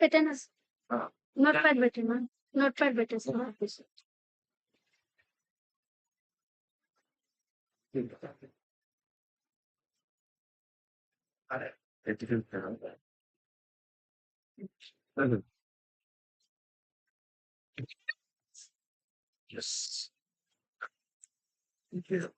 बेटे ना नोटपैड बेटे ना नोटपैड बेटे से Yes. Okay.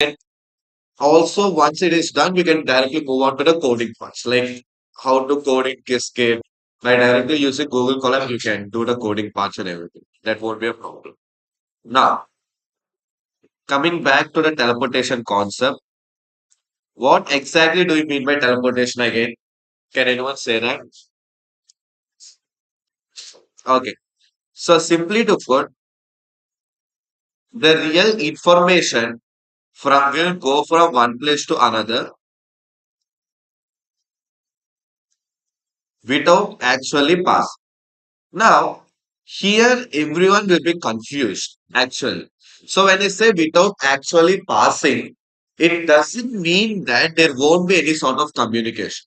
And also, once it is done, we can directly move on to the coding parts, like how to code in Cascade. By directly using Google Colab, you can do the coding parts and everything. That won't be a problem. Now, coming back to the teleportation concept, what exactly do you mean by teleportation again? Can anyone say that? Okay. So, simply to put, the real information from will go from one place to another without actually passing. Now, here everyone will be confused actually. So, when I say without actually passing, it doesn't mean that there won't be any sort of communication.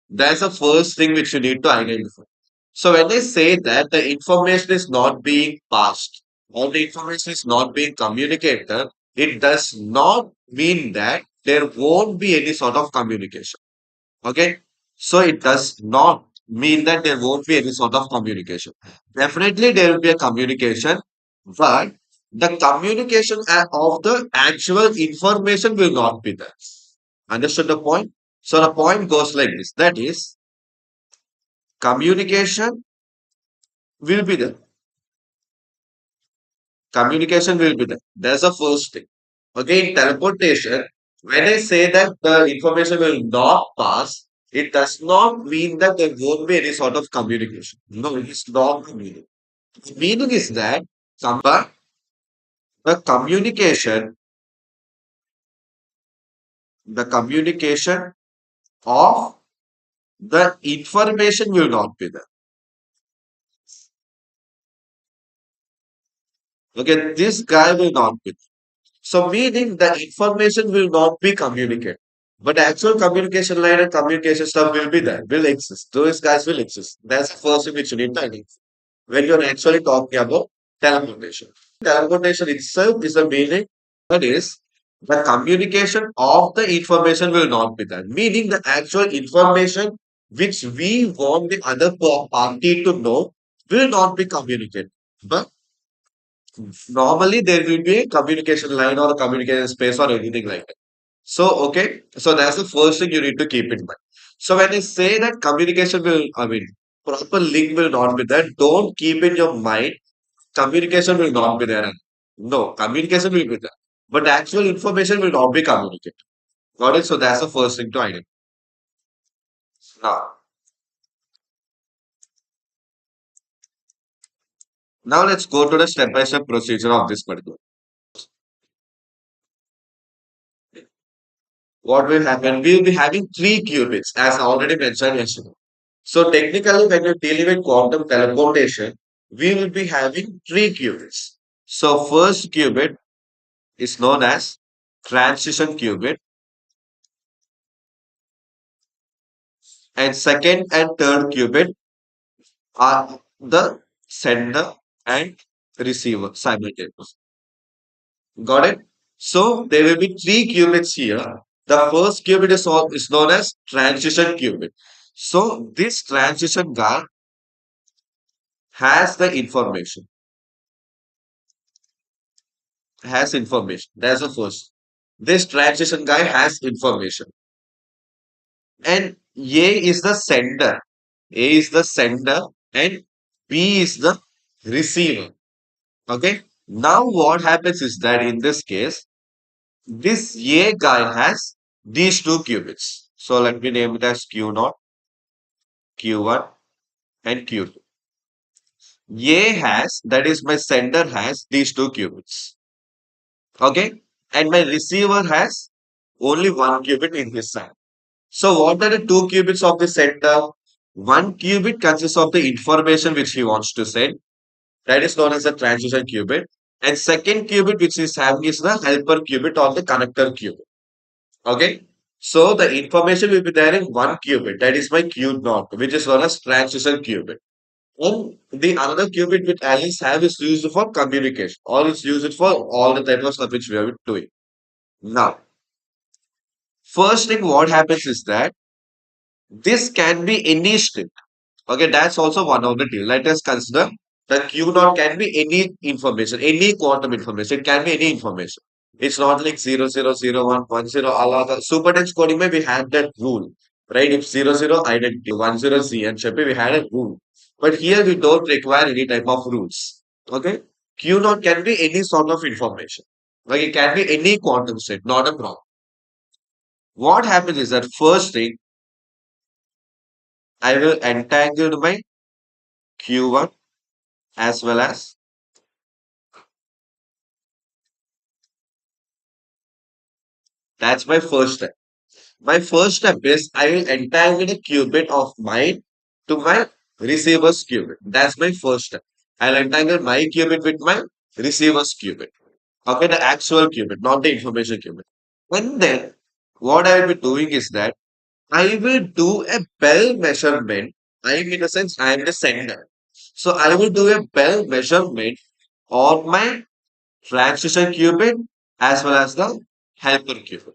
That's the first thing which you need to identify. So, when I say that the information is not being passed or the information is not being communicated, it does not mean that there won't be any sort of communication. Okay. So it does not mean that there won't be any sort of communication. Definitely there will be a communication, but the communication of the actual information will not be there. Understood the point? So the point goes like this. That is, communication will be there. Communication will be there. That's the first thing. Okay, in teleportation, when I say that the information will not pass, it does not mean that there won't be any sort of communication. No, it is not the meaning. The meaning is that but the communication of the information will not be there. Okay, this guy will not be there. So meaning the information will not be communicated. But actual communication line and communication stuff will be there, will exist. Those guys will exist. That's the first thing which you need to identify when you're actually talking about teleportation. Teleportation itself is a meaning that is the communication of the information will not be there. Meaning the actual information which we want the other party to know will not be communicated. But normally there will be a communication line or a communication space or anything like that. So, okay, so that's the first thing you need to keep in mind. So, when I say that communication will, I mean, proper link will not be there, don't keep in your mind communication will not be there. No, communication will be there, but actual information will not be communicated. Got it? So, that's the first thing to identify. Now, now let's go to the step by step procedure of this particular. What will happen? We will be having three qubits, as I already mentioned yesterday. So technically, when you're dealing with quantum teleportation, we will be having three qubits. So first qubit is known as transition qubit, and second and third qubit are the sender and receiver simultaneously. Got it? So there will be three qubits here. The first qubit is known as transition qubit. So this transition guard has the information. has information. That's the first. This transition guy has information. And A is the sender. A is the sender and B is the receiver. Okay. Now what happens is that in this case, this A guy has these two qubits. So let me name it as Q0, Q1, and Q2. A has, that is my sender has these two qubits. Okay. And my receiver has only one qubit in his side. So what are the two qubits of the sender? One qubit consists of the information which he wants to send. That is known as the transition qubit. And second qubit which is having is the helper qubit or the connector qubit. Okay. So the information will be there in one qubit. That is my Q naught, which is known as transition qubit. And the another qubit which Alice have is used for communication, or it's used for all the type of stuff which we are doing. Now, first thing what happens is that this can be any string. Okay, that's also one of the deal. Let us consider the Q naught can be any information, any quantum information. It can be any information. It's not like 000110. Allah, the supertext coding may we had that rule, right? If 00 identity, 10 Z and Chepe, we had a rule. But here we don't require any type of rules. Okay? Q naught can be any sort of information. Like it can be any quantum state, not a problem. What happens is that first thing, I will entangle my Q1 as well as that's my first step. My first step is I will entangle a qubit of mine to my receiver's qubit. That's my first step. I'll entangle my qubit with my receiver's qubit. Okay, the actual qubit, not the information qubit. And then what I will be doing is that I will do a bell measurement. I am in a sense I am the sender. So I will do a bell measurement on my transition qubit as well as the helper qubit.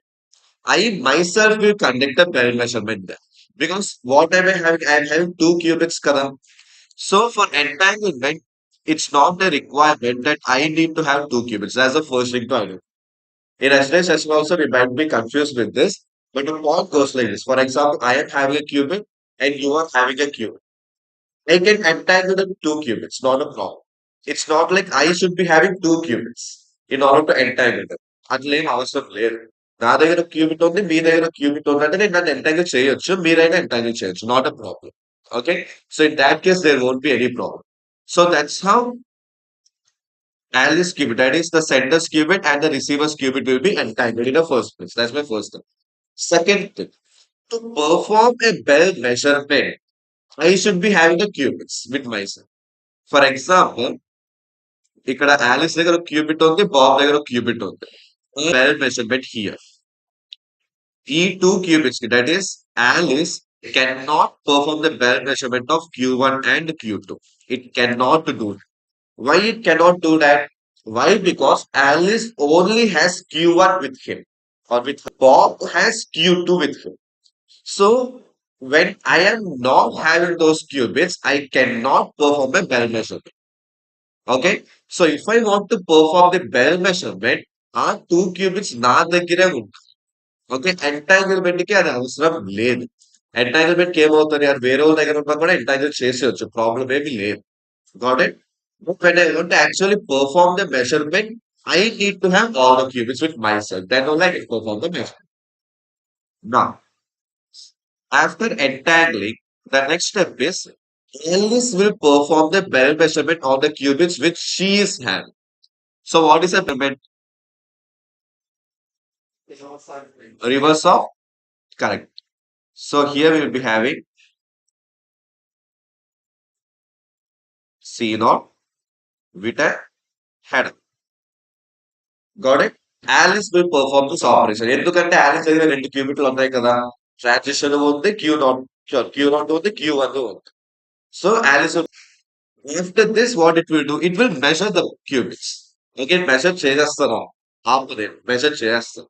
I myself will conduct a parallel measurement there. Because what am I having? I am having two qubits current. So for entanglement, it's not a requirement that I need to have two qubits. That's the first thing to identify. In yesterday's session also, we might be confused with this, but the point goes like this. For example, I am having a qubit and you are having a qubit. I can entangle the two qubits, not a problem. It's not like I should be having two qubits in order to entangle them. అట్లేం అవసరం లేదు. నా దగ్గర cubit ఉంది, మీ దగ్గర cubit ఉందంటే నేను నన్ను ఎంటాంగిల్ చేయొచ్చు, మీరైనా ఎంటాంగిల్ చేయొచ్చు. Not a problem. Okay. So in that case there won't be any problem. So that's how Alice qubit, that is the sender's qubit and the receiver's qubit will be entangled in the first place. That's my first thing. Second thing, to perform a bell measurement, I should be having the qubits with myself. For example, ఇక్కడ Alice దగ్గర ఒక qubit ఉంది, Bob దగ్గర ఒక qubit ఉంది. Bell measurement here. E2 qubits, that is, Alice cannot perform the bell measurement of Q1 and Q2. It cannot do it. Why it cannot do that? Why? Because Alice only has Q1 with him, or with her. Bob has Q2 with him. So, when I am not having those qubits, I cannot perform a bell measurement. Okay? So, if I want to perform the bell measurement, ఆ two qubits నా దగ్గరే ఉంటాయి. Okay. Entanglement కి అది అవసరం లేదు. Entanglement కి ఏమవుతది? అది వేరే వాళ్ళ దగ్గర ఉన్నా కూడా ఎంటాంగిల్ చేసేయొచ్చు. ప్రాబ్లమ్ ఏమి లేదు. Got it? But when I want to actually perform the measurement, I need to have all the qubits with myself. Then only I can perform the measurement. Now, after entangling, the next step is Alice will perform the bell measurement on the qubits which she is having. So what is a measurement? Reverse of correct. So here we will be having C naught with a header. Got it? Alice will perform this operation. ఎందుకంటే Alice దగ్గర రెండు క్యూబిట్లు ఉన్నాయి కదా. Transition ఉంది, Q0 ఉంది, Q1 ఉంది. So Alice will, after this, what it will do? It will measure the qubits. Okay, measure చేసేస్తాను. ఆపలేదు. Measure చేసేస్తాను.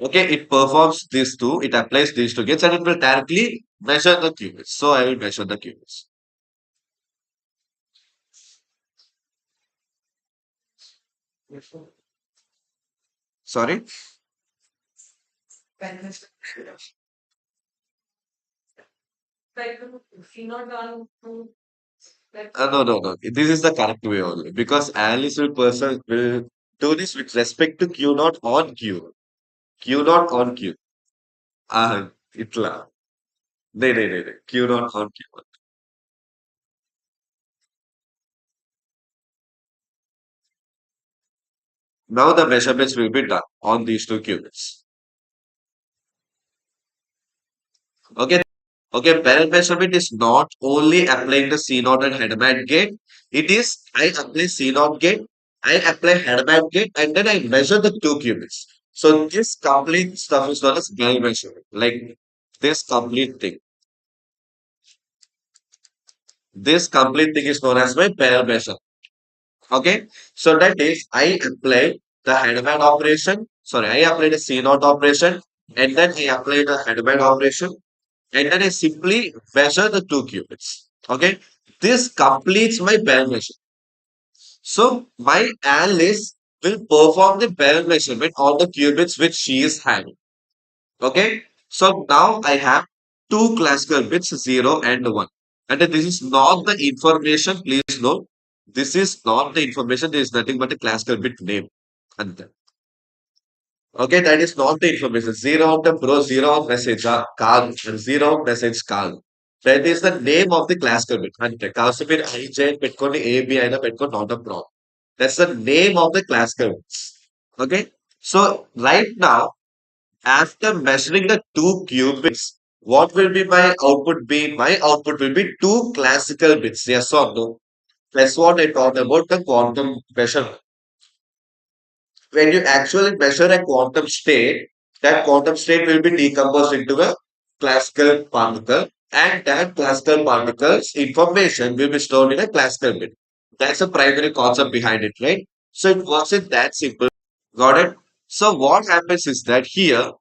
Okay, it performs these two, it applies these two gates and it will directly measure the qubits. So I will measure the qubits. Sorry. No, no, no. This is the correct way only because analyst will person will do this with respect to Q not on Q. Q not on Q. Itla. नहीं. Q not on Q. Now the measurements will be done on these two qubits. Okay. Okay. Parallel measurement is not only applying the C naught and Hedman gate. It is I apply C naught gate, I apply Hedman gate, and then I measure the two qubits. So this complete stuff is known as parallel measurement. Like this complete thing. This complete thing is known as my parallel measurement. Okay. So that is I apply the Hedman operation. Sorry, I apply the C naught operation, and then I apply the Hedman operation, and then I simply measure the two qubits. Okay, this completes my bell measurement. So my analyst will perform the bell measurement on the qubits which she is having. Okay, so now I have two classical bits, 0 and 1. And this is not the information, please note. This is not the information, there is nothing but a classical bit name. And okay, that is not the information. Zero out the bro, zero out message, call, and zero out message call. That is the name of the classical bit. అంటే cost మీరు IJ పెట్టుకొని AB అయినా పెట్టుకొని not a problem. That's the name of the classical bits. Okay. So right now, after measuring the two qubits, what will be my output be? My output will be two classical bits. Yes or no? That's what I talked about the quantum measurement. When you actually measure a quantum state, that quantum state will be decomposed into a classical particle, and that classical particle's information will be stored in a classical bit. That's the primary concept behind it, right? So it wasn't that simple. Got it? So what happens is that here,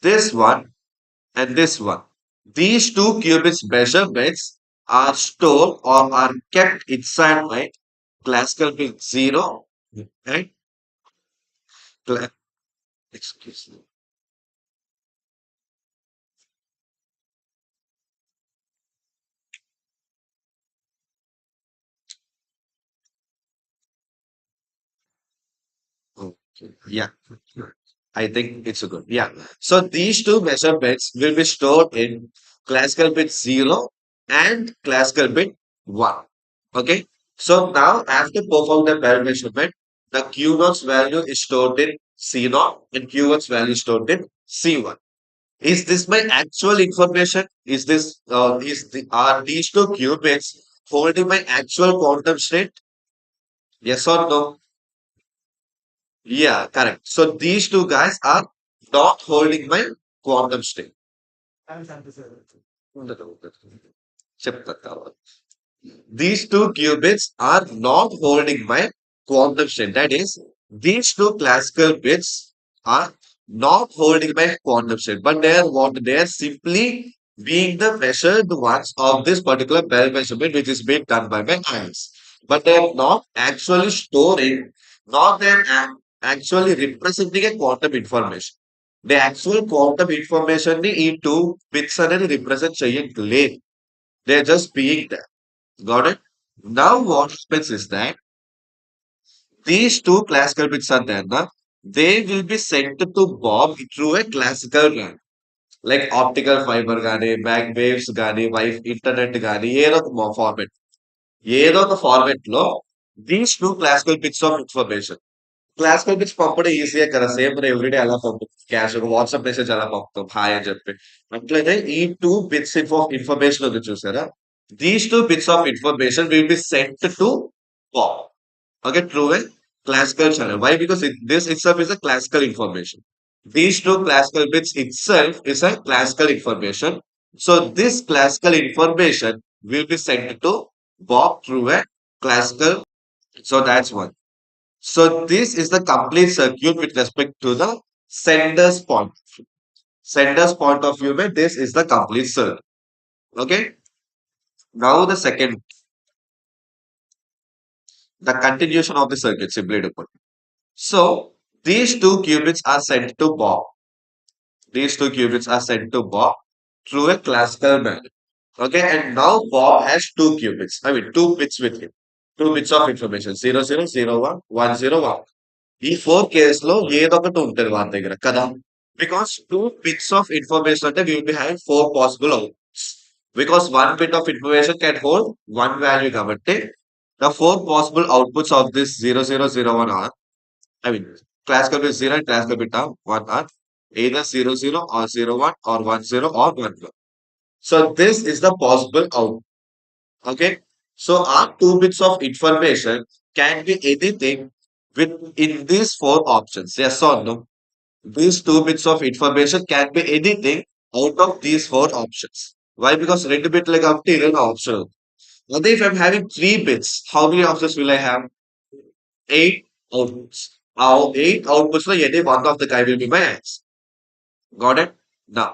this one and this one, these two qubits measurements are stored or are kept inside my classical bit 0 and cla- excuse me. Okay. Yeah, I think it's a good. Yeah. So these two measurements will be stored in classical bit 0 and classical bit 1. Okay. So now after perform the parallel measurement, the Q naught value is stored in C naught and Q 1's value is stored in C1. Is this my actual information? Are these two qubits holding my actual quantum state? Yes or no? Yeah, correct. So these two guys are not holding my quantum state. చెప్తా. These two qubits are not holding my quantum state. That is, these two classical bits are not holding my quantum state, but they are what they are simply being the measured ones of this particular bell measurement, which is being done by my eyes. But they are not actually storing, not they are actually representing a quantum information. The actual quantum information ని ఈ two bits అనేది represent చేయట్లేదు. They're just being there. Got it? Now what happens is that these two classical bits are there, na? They will be sent to Bob through a classical run. Like optical fiber గానీ, back waves గానీ, internet గానీ, ఏదో ఒక format. ఏదో ఒక format లో these two classical bits of information. Classical pitch పంపడం ఈజీయే కదా! సేమ్ ఎవ్రీడే ఎలా పంపుతాం. క్యాజువల్‌గా వాట్సాప్ మెసేజ్ ఎలా పంపుతాం హాయ్ అని చెప్పి. అట్లనే ఈ 2 బిట్స్ ఆఫ్ ఇన్ఫర్మేషన్ ఉంది చూసారా? These 2 bits of information will be sent to Bob. Okay, through a classical channel. Why? Because this itself is a classical information. These two classical bits itself is a classical information. So this classical information will be sent to Bob through a classical. So that's one. So this is the complete circuit with respect to the sender's point. Sender's point of view, mein, this is the complete circuit. Okay. Now the second, the continuation of the circuit, simply to put. So These two qubits are sent to Bob. These two qubits are sent to Bob through a classical manner. Okay, and now Bob has two qubits. I mean, two bits with him. Two bits of information. 0001, 101. ఈ four case లో ఏదో ఒకటి ఉంటుంది వాళ్ళ దగ్గర కదా because two bits of information అంటే will be having four possible outputs because one bit of information can hold one value కాబట్టి the four possible outputs of this 0001 or I mean classical bit 0 and classical bit 1 are either 00 or 01 or 10 or 11. So this is the possible output. Okay. So our two bits of information can be anything in these four options. Yes or no? These two bits of information can be anything out of these four options. Why? Because రెండు బిట్లే కాబట్టి ఇరవై option. Now if I'm having three bits, how many options will I have? Eight outputs. Now eight outputs లో any one of the guy will be my answer. Got it? Now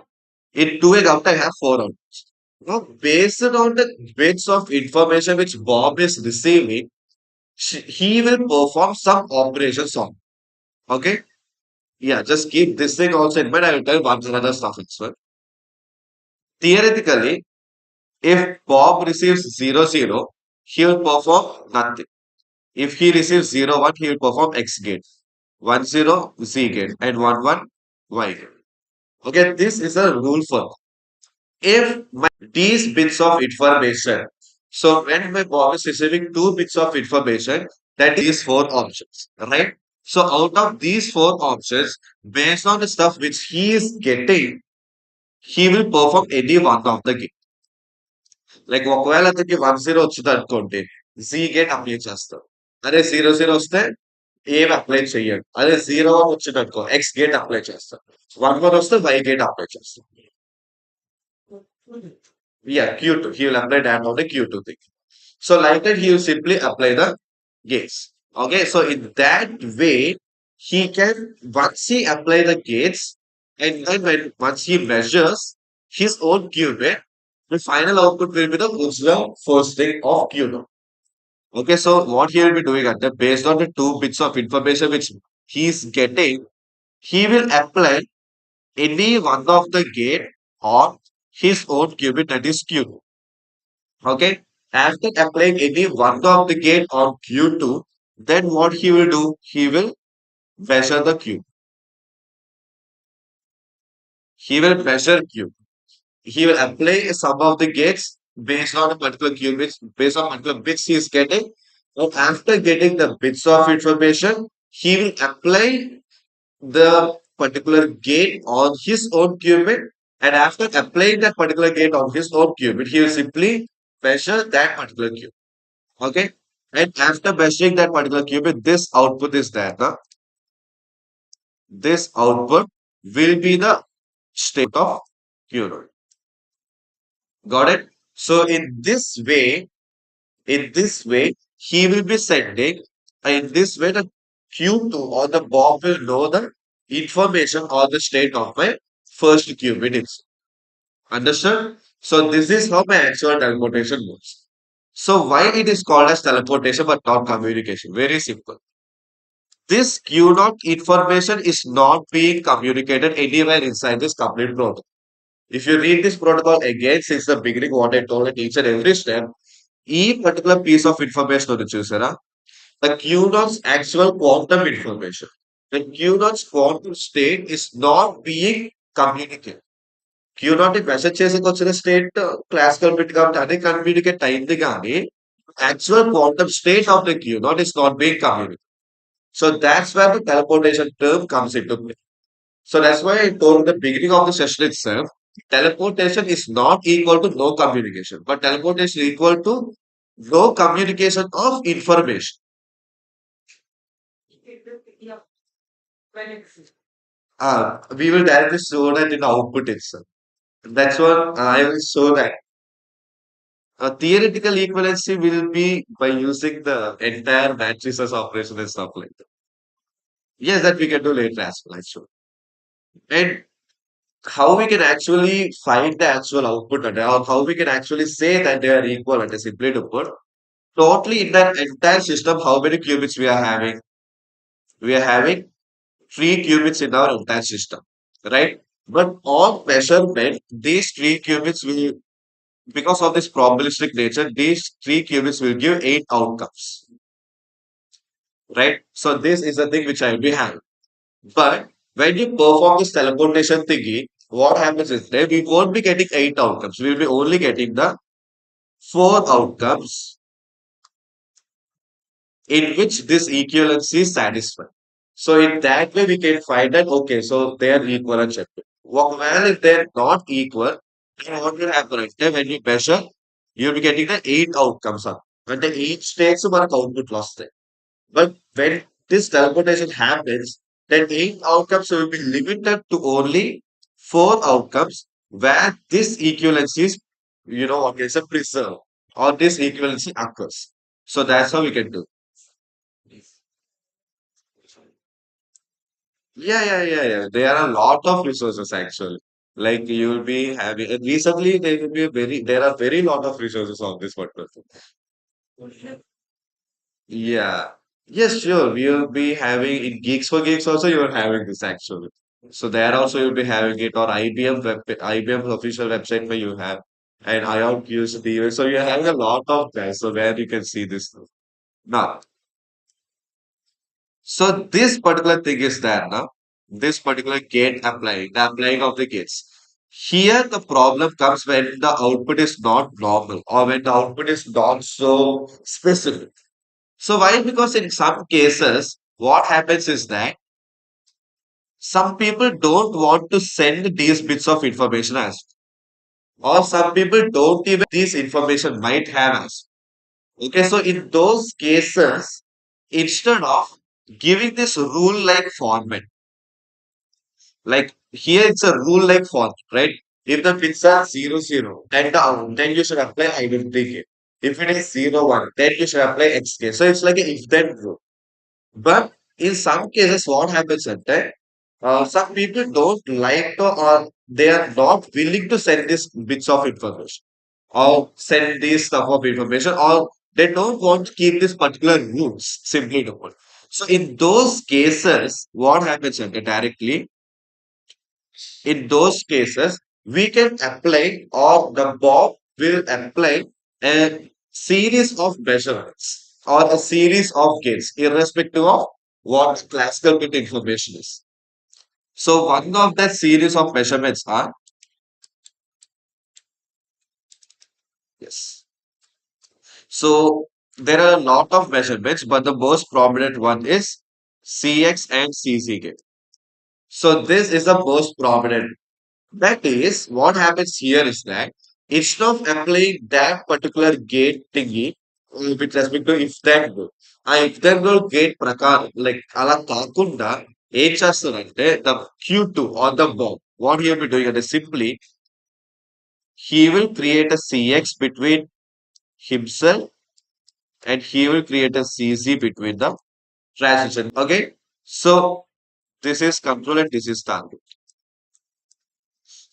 in two way I have four outputs. Now, based on the bits of information which Bob is receiving, he will perform some operations on. Okay? Yeah, just keep this thing also in mind. I will tell one another stuff as well. Theoretically, if Bob receives 00, he will perform nothing. If he receives 01, he will perform X gate, 10 Z gate, and 11 Y gate. Okay, this is a rule for if these bits of information. So when my Bob is receiving two bits of information, that is these four options, right? So out of these four options, based on the stuff which he is getting, he will perform any one of the gate. Like ఒకవేళ అతనికి 10 వచ్చింది అనుకోండి G gate apply చేస్తాం అదే 00 వస్తే ఏం apply చెయ్యడు అదే 01 వచ్చింది అనుకో ఎక్స్ గేట్ అప్లై చేస్తాం 11 వస్తే వై గేట్ అప్లై చేస్తాం Yeah, Q2. He will apply that on the Q2 thing. So like that, he will simply apply the gates. Okay, so in that way, he can once he apply the gates, and then when once he measures his own qubit, the final output will be the original first thing of Q2. Okay, so what he will be doing at that based on the two bits of information which he is getting, he will apply any one of the gate on his own qubit that is Q2. Okay. After applying any one of the gate on Q2, then what he will do? He will measure the Q. He will measure Q. He will apply some of the gates based on a particular qubits, based on particular bits he is getting. And after getting the bits of information, he will apply the particular gate on his own qubit. And after applying that particular gate on his own qubit, he will simply measure that particular qubit. Okay. And after measuring that particular qubit, this output is there. Huh? This output will be the state of qubit. Got it? So in this way, he will be sending, in this way, the Q2 or the Bob will know the information or the state of my first qubit. Understood? So this is how my actual teleportation works. So why it is called as teleportation but not communication? Very simple. This Q naught information is not being communicated anywhere inside this complete protocol. If you read this protocol again since the beginning, what I told at each and every step, each particular piece of information on the choosera, the Q naught's actual quantum information. The Q naught's quantum state is not being communicated. Q naught message చేసేకి వచ్చిన state classical bit కాబట్టి అదే communicate అయింది కానీ actual quantum state of the Q naught is not being communicated. So that's where the teleportation term comes into play. So that's why I told in the beginning of the session itself, teleportation is not equal to no communication, but teleportation is equal to no communication of information. We will directly show that in output itself. That's what I will show that. A theoretical equivalency will be by using the entire matrices operation and stuff like that. Yes, that we can do later as well, actually. And how we can actually find the actual output and or how we can actually say that they are equal and simply to put totally in that entire system, how many qubits we are having? We are having three qubits in our entire system, right? But on measurement, these three qubits will, because of this probabilistic nature, these three qubits will give eight outcomes, right? So this is the thing which I will be having. But when you perform this teleportation thingy, what happens is that we won't be getting eight outcomes. We will be only getting the four outcomes in which this equivalency is satisfied. So in that way, we can find that, okay, so they are equal and check it. Well, if they're not equal, then what will happen? Right? When you measure, you'll be getting the eight outcomes up. And the each takes about output loss there. But when this teleportation happens, then eight outcomes will be limited to only four outcomes where this equivalency is, okay, it's a preserve or this equivalency occurs. So that's how we can do. Yeah. There are a lot of resources actually. Like you'll be having, and recently there are very lot of resources on this particular thing. Yeah. Yes, sure. We'll be having in Geeks for Geeks also you're having this actually. So there also you'll be having it or IBM's official website where you have and ION QCD. So you're having a lot of that. So where you can see this. Now, so this particular thing is there now. This particular gate applying, the applying of the gates. Here the problem comes when the output is not normal or when the output is not so specific. So why? Because in some cases, what happens is that some people don't want to send these bits of information as, or some people don't even these information might have as. Okay, so in those cases, instead of giving this rule-like format, like here it's a rule-like format, right? If the bits are 0, 0, then you should apply identity. If it is 0, 1, then you should apply XK. So it's like an if-then rule. But in some cases, what happens is that some people don't like to, or they are not willing to send these bits of information or send these stuff of information, or they don't want to keep these particular rules, simply to put. So in those cases, what happens is that directly, in those cases, we can apply or the Bob will apply a series of measurements or a series of gates, irrespective of what classical bit information is. So one of that series of measurements are, yes. So there are a lot of measurements, but the most prominent one is CX and CZ gate. So this is the most prominent. That is, what happens here is that instead of applying that particular gate thingy with respect to if then rule, ఆ if then rule gate ప్రకారం like అలా కాకుండా ఏం చేస్తారంటే the Q2 or the bomb, what he will be doing is simply he will create a CX between himself and he will create a CZ between the transition. Okay, so this is control and this is target.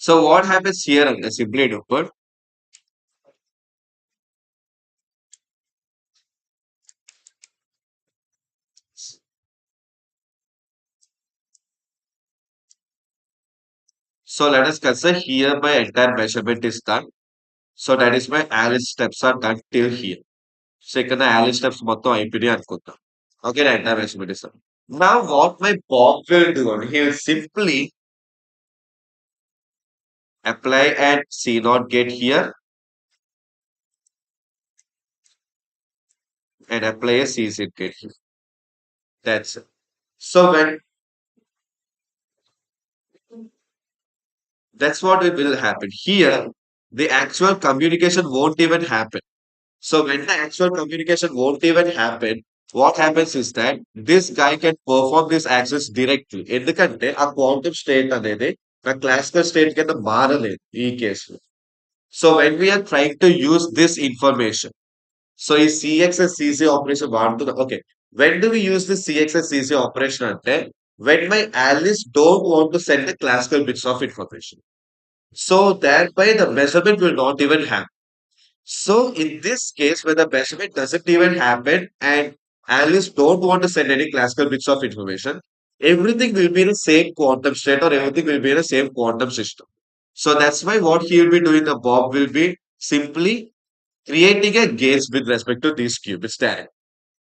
So what happens here? Simply to put, so let us consider here my entire measurement is done. So that is my Alice steps are done till here. Second, Alice steps మొత్తం అయిపోయినాయి అనుకుందాం. Okay, the entire measurement is done. Now what my Bob will do, he will simply apply and C not get here and apply a C Z get here. That's it. So when that's what it will happen. Here, the actual communication won't even happen. So when the actual communication won't even happen, what happens is that this guy can perform this access directly. ఎందుకంటే ఆ quantum state అనేది నా classical state కింద మారలేదు ఈ కేసులో. So when we are trying to use this information, so ఈ CX and CC operation వాడుతున్నాం. Okay, when do we use this CX and CC operation అంటే when my analyst don't want to send the classical bits of information. So thereby the measurement will not even happen. So in this case, where the measurement doesn't even happen and analysts don't want to send any classical bits of information, everything will be in the same quantum state or everything will be in the same quantum system. So that's why what he will be doing, the Bob will be simply creating a gauge with respect to these qubits direct.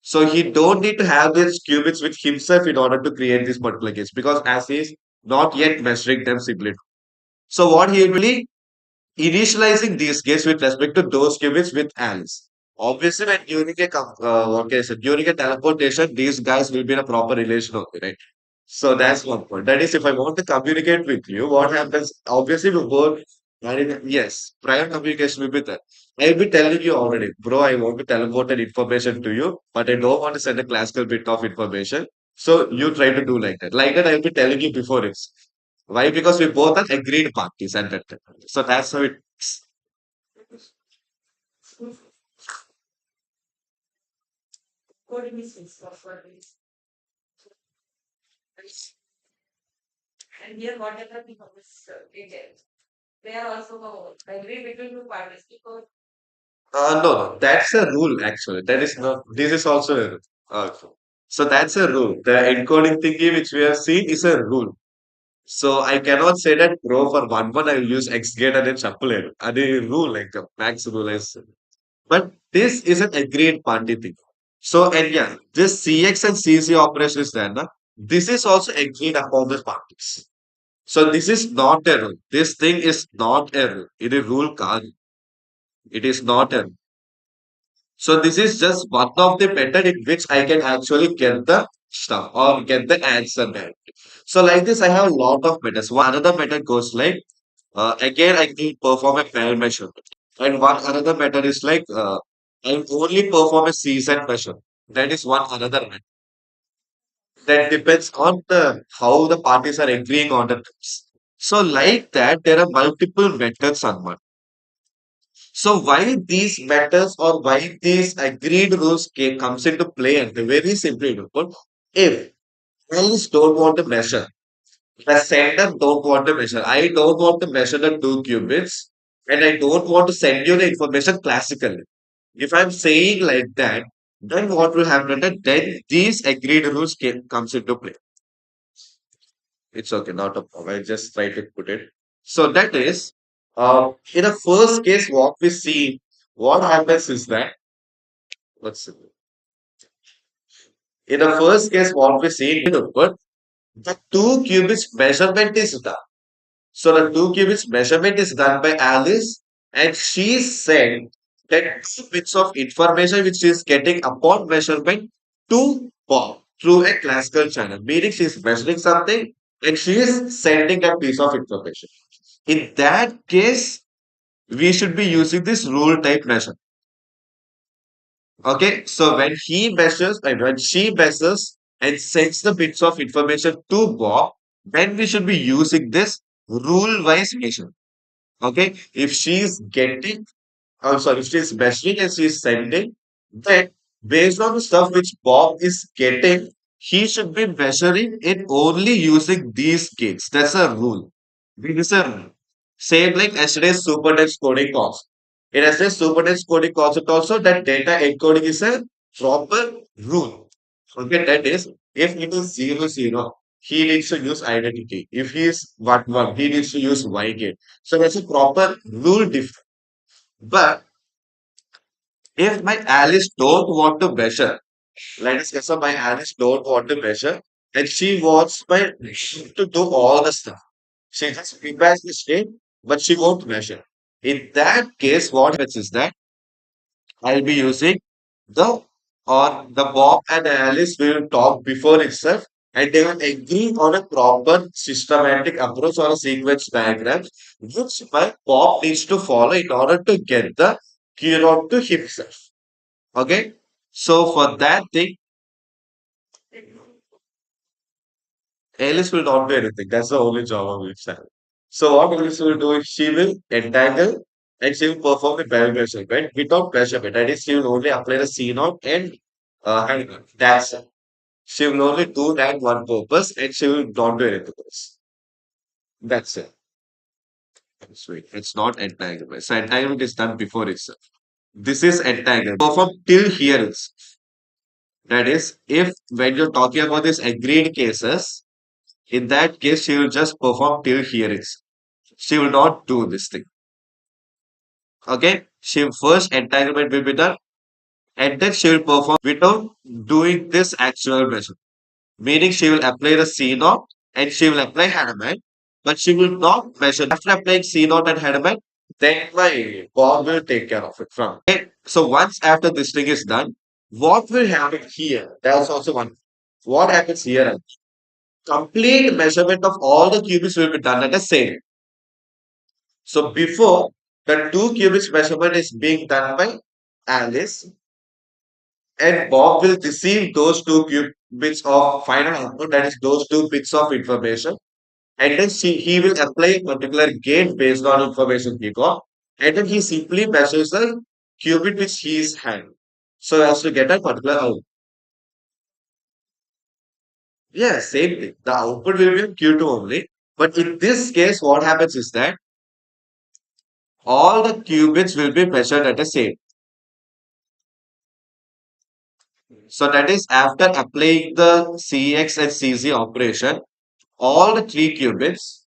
So he don't need to have these qubits with himself in order to create this particular gauge because as he is not yet measuring them simply. So what he will be initializing these gates with respect to those qubits with Alice. Obviously, when during a what can I say, during a teleportation, these guys will be in a proper relation only, right? So that's one point. That is, if I want to communicate with you, what happens? Obviously, we both, yes, prior communication will be there. I will be telling you already, bro. I want to teleport an information to you, but I don't want to send a classical bit of information. So you try to do like that. Like that, I will be telling you before it. Why? Because we both are agreed parties at that time. So that's how it. No, no, that's a rule actually. That is not. This is also a rule. So that's a rule. The encoding thingy which we have seen is a rule. So I cannot say that bro for one I will use X gate and then shuffle. And a rule like the max rule is. But this is an agreed party thing. So and yeah, this CX and CC operation is there. Na? This is also agreed upon the parties. So this is not a rule. This thing is not a rule. It is rule card. It is not a rule. So this is just one of the method in which I can actually get the stuff or get the answer back. So like this, I have a lot of methods. One another method goes like again I need perform a fair measurement, and one another method is like I only perform a season measure. That is one another method. That depends on the how the parties are agreeing on the terms. So like that, there are multiple methods on one. So why these matters or why these agreed rules comes into play and very simply put, if analysts don't want to measure, the sender don't want to measure. I don't want to measure the two qubits and I don't want to send you the information classically. If I'm saying like that, then what will happen? Then these agreed rules comes into play. It's okay, not a problem. I just try to put it. So that is, in the first case, what we see, what happens is that, let's see. In the first case, what we see in input, the two qubits measurement is done. So the two qubits measurement is done by Alice, and she said that two bits of information which she is getting upon measurement to Bob through a classical channel, meaning she is measuring something and she is sending a piece of information. In that case, we should be using this rule type measure. Okay, so when he measures and when she measures and sends the bits of information to Bob, then we should be using this rule wise measure. Okay, if she's getting, I'm sorry, if she's measuring and she's sending, then based on the stuff which Bob is getting, he should be measuring it only using these gates. That's a rule. This is a rule. Same like yesterday's supertext coding concept. In yesterday's supertext coding concept also, that data encoding is a proper rule. Okay, that is, if it is 00, he needs to use identity. If he is 11, he needs to use Y gate. So that's a proper rule difference. But if my Alice don't want to measure, let us guess my Alice don't want to measure, and she wants my to do all the stuff. She just prepares the state, but she won't measure. In that case, what happens is that I'll be using the or the Bob and Alice will talk before itself and they will agree on a proper systematic approach or a sequence diagram which my Bob needs to follow in order to get the keynote to himself. Okay? So for that thing, Alice will not do anything. That's the only job of Alice. So what Alice will do is she will entangle and she will perform the barrel measurement without measurement. That is, she will only apply the C naught and hang on. That's it. She will only do that one purpose and she will not do anything else. That's it. Sweet. It's not entanglement. So entanglement is done before itself. This is entanglement. Perform till here itself. That is, if when you're talking about these agreed cases, in that case, she will just perform till here itself. She will not do this thing. Okay? She first entanglement will be done, and then she will perform without doing this actual measure. Meaning she will apply the C naught and she will apply Hanuman, but she will not measure. After applying C naught and Hanuman, then my God will take care of it from. Okay? So once after this thing is done, what will happen here? That's also one. What happens here? Complete measurement of all the qubits will be done at the same. So before the two qubits measurement is being done by Alice, and Bob will receive those two bits of final output, that is those two bits of information, and then he will apply a particular gate based on information he got, and then he simply measures the qubit which he is having. So as to get a particular output. Yeah, same thing. The output will be on Q2 only. But in this case, what happens is that all the qubits will be measured at the same. So that is after applying the CX and CZ operation, all the three qubits,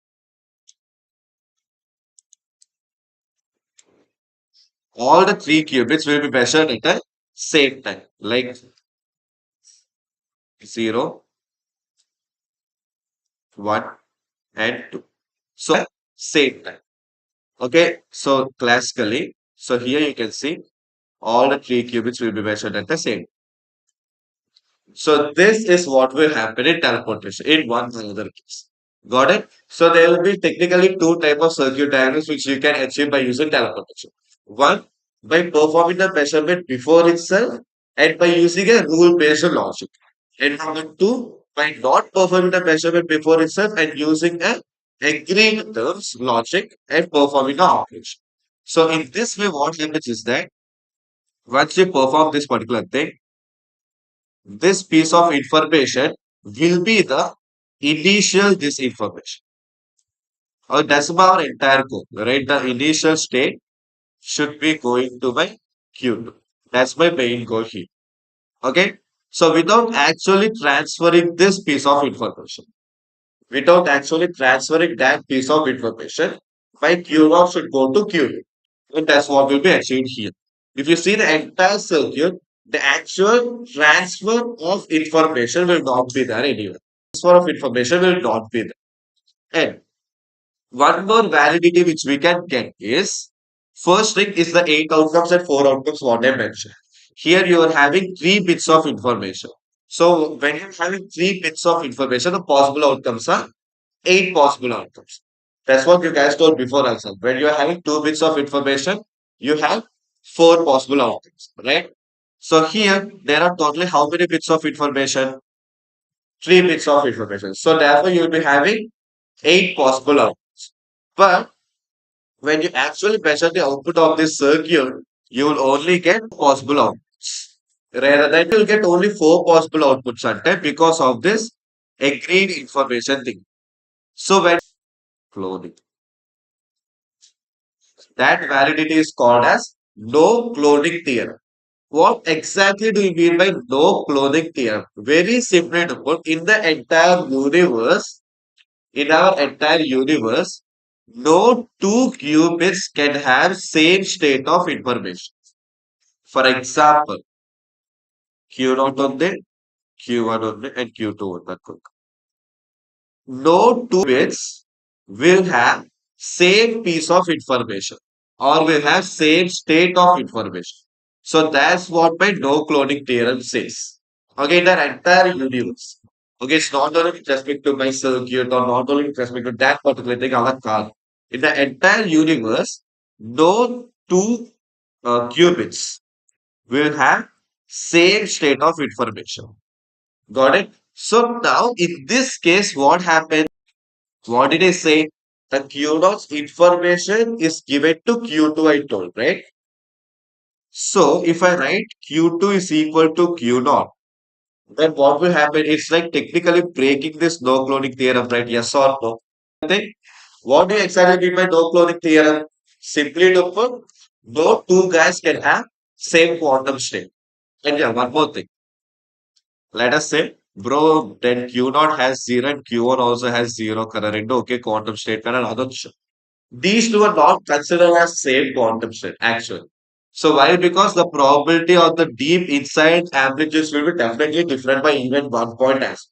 all the three qubits will be measured at the same time, like 0, 1, and 2. So same time. Okay, so classically, so here you can see all the three qubits will be measured at the same. So this is what will happen in teleportation in one another case. Got it? So there will be technically two type of circuit diagrams which you can achieve by using teleportation. One, by performing the measurement before itself and by using a rule-based logic. And number two, by not performing the measurement before itself and using a agreed terms logic and performing the operation. So in this way, what happens is that once you perform this particular thing, this piece of information will be the initial this information. Or that's our entire code, right? The initial state should be going to my Q2. That's my main goal here. Okay. So without actually transferring this piece of information, without actually transferring that piece of information, my Q0 should go to Q2. And that's what will be achieved here. If you see the entire circuit, the actual transfer of information will not be there anywhere. Transfer of information will not be there. And one more validity which we can get is first thing is the 8 outcomes and 4 outcomes, what I mentioned. Here you are having 3 bits of information. So when you're having 3 bits of information, the possible outcomes are 8 possible outcomes. That's what you guys told before also. When you are having 2 bits of information, you have 4 possible outcomes, right? So here there are totally how many bits of information? 3 bits of information. So therefore you will be having 8 possible outcomes. But when you actually measure the output of this circuit, you will only get possible outputs. Rather than you'll get only 4 possible outputs at time because of this agreed information thing. So when cloning, that validity is called as no cloning theorem. What exactly do you mean by no cloning theorem? Very simply to put, in our entire universe, no two qubits can have same state of information. For example, Q0 on the Q1 on the and Q2 on the cook. No two bits will have same piece of information or will have same state of information. So that's what my no cloning theorem says. Okay, in the entire universe. Okay, it's not only with respect to my circuit or not only with respect to that particular thing, our car. In the entire universe, no two qubits will have same state of information. Got it? So now in this case, what happened? What did I say? The Q0's information is given to Q2, I told, right? So if I write Q2 is equal to Q0, then what will happen? It's like technically breaking this no cloning theorem, right? Yes or no? Then what do you exactly mean by no cloning theorem? Simply to put, no two guys can have same quantum state. And yeah, one more thing. Let us say, bro, then Q naught has zero and Q1 also has zero current. Okay, quantum state and another. These two are not considered as same quantum state, actually. So why? Because the probability of the deep inside amplitudes will be definitely different by even 1 point as.